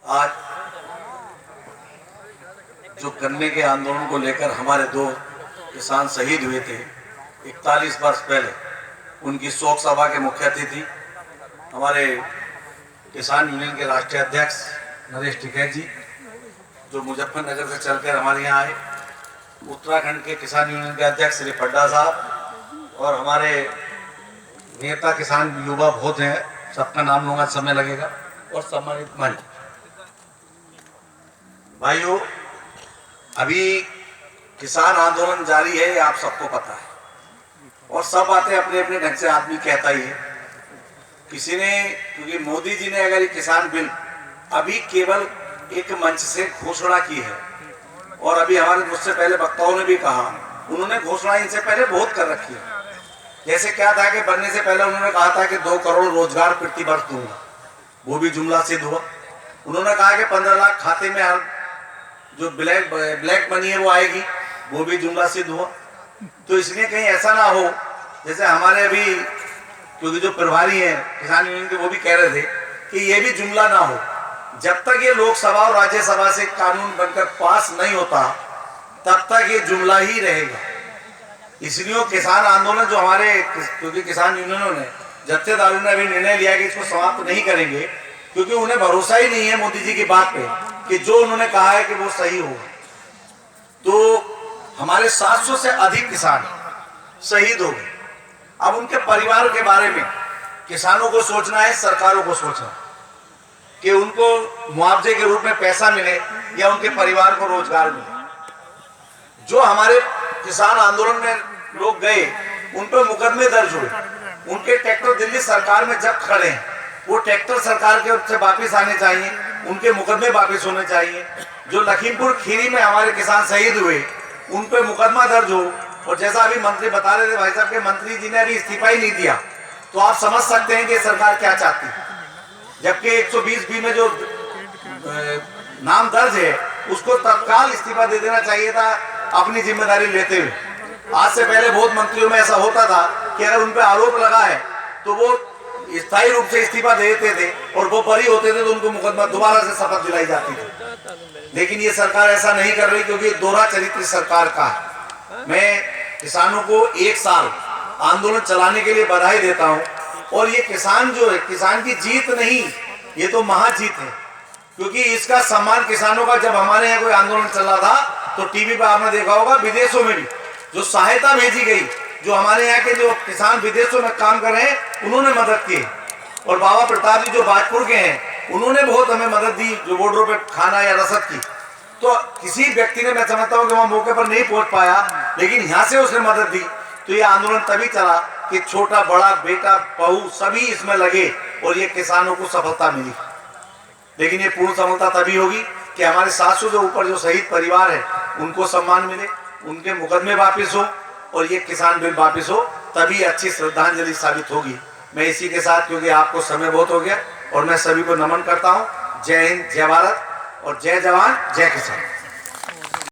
आज जो गन्ने के आंदोलन को लेकर हमारे दो किसान शहीद हुए थे 41 वर्ष पहले, उनकी शोक सभा के मुख्य अतिथि हमारे किसान यूनियन के राष्ट्रीय अध्यक्ष नरेश टिकैत जी, जो मुजफ्फरनगर से चलकर हमारे यहाँ आए, उत्तराखंड के किसान यूनियन के अध्यक्ष श्री पड्डा साहब और हमारे नेता किसान युवा बहुत हैं, सबका नाम लूंगा समय लगेगा, और सम्मानित मंच। भाइयों, अभी किसान आंदोलन जारी है, आप सबको पता है, और सब बातें अपने अपने ढंग से आदमी कहता ही है। किसी ने, क्योंकि मोदी जी ने अगर ये किसान बिल अभी केवल एक मंच से घोषणा की है, और अभी हमारे मुझसे पहले वक्ताओं ने भी कहा, उन्होंने घोषणा इनसे पहले बहुत कर रखी है। जैसे क्या था कि बनने से पहले उन्होंने कहा था कि 2 करोड़ रोजगार प्रति वर्ष दूंगा, वो भी जुमला सिद्ध हुआ। उन्होंने कहा कि 15 लाख खाते में जो ब्लैक मनी है वो आएगी, वो भी जुमला सिद्ध हुआ। तो इसलिए कहीं ऐसा ना हो, जैसे हमारे अभी क्योंकि जो प्रभारी हैं किसान यूनियन के, वो भी कह रहे थे कि ये भी जुमला ना हो। जब तक ये लोकसभा और राज्यसभा से कानून बनकर पास नहीं होता, तब तक ये जुमला ही रहेगा। इसलिए किसान आंदोलन जो हमारे, क्योंकि किसान यूनियनों ने, जत्थेदारों ने अभी निर्णय लिया कि इसको समाप्त नहीं करेंगे, क्योंकि उन्हें भरोसा ही नहीं है मोदी जी की बात पे कि जो उन्होंने कहा है कि वो सही होगा। तो हमारे 700 से अधिक किसान शहीद हो गए। अब उनके परिवार के बारे में किसानों को सोचना है, सरकारों को सोचना कि उनको मुआवजे के रूप में पैसा मिले या उनके परिवार को रोजगार मिले। जो हमारे किसान आंदोलन में लोग गए, उन पर मुकदमे दर्ज हुए, उनके ट्रैक्टर दिल्ली सरकार में जब खड़े हैं, वो ट्रैक्टर सरकार के से वापिस आने चाहिए, उनके मुकदमे वापिस होने चाहिए। जो लखीमपुर खीरी में हमारे किसान शहीद हुए, उन पर मुकदमा दर्ज हो। और जैसा अभी मंत्री बता रहे थे भाई साहब के, मंत्री जी ने अभी इस्तीफा ही नहीं दिया, तो आप समझ सकते हैं कि सरकार क्या चाहती है। जबकि 120B में जो नाम दर्ज है, उसको तत्काल इस्तीफा दे देना चाहिए था अपनी जिम्मेदारी लेते हुए। आज से पहले बहुत मंत्रियों में ऐसा होता था कि अगर उन पर आरोप लगा है तो वो स्थायी रूप से इस्तीफा दे देते थे, और वो बरी होते थे तो उनको मुकदमा दोबारा से शपथ दिलाई जाती थी। लेकिन ये सरकार ऐसा नहीं कर रही, क्योंकि दोहरा चरित्र सरकार का है। मैं किसानों को 1 साल आंदोलन चलाने के लिए बधाई देता हूँ। और ये किसान जो है, किसान की जीत नहीं, ये तो महाजीत है। क्योंकि इसका सम्मान किसानों का, जब हमारे यहाँ कोई आंदोलन चला था तो टीवी पर आपने देखा होगा, विदेशों में भी जो सहायता भेजी गई, जो हमारे यहाँ के जो किसान विदेशों में काम कर रहे हैं, उन्होंने मदद की। और बाबा प्रताप जी जो बाजपुर के हैं, उन्होंने बहुत हमें मदद दी, जो बॉर्डरों पे खाना या रसद की। तो किसी व्यक्ति ने, मैं समझता हूँ कि वहाँ मौके पर नहीं पहुँच पाया, लेकिन यहाँ से उसने मदद दी। तो ये आंदोलन तभी चला कि छोटा बड़ा, बेटा बहू सभी इसमें लगे, और ये किसानों को सफलता मिली। लेकिन ये पूर्ण सफलता तभी होगी कि हमारे 700 से ऊपर जो शहीद परिवार है, उनको सम्मान मिले, उनके मुकदमे वापिस हो, और ये किसान बिल वापिस हो, तभी अच्छी श्रद्धांजलि साबित होगी। मैं इसी के साथ, क्योंकि आपको समय बहुत हो गया, और मैं सभी को नमन करता हूँ। जय हिंद, जय भारत, और जय जवान, जय किसान।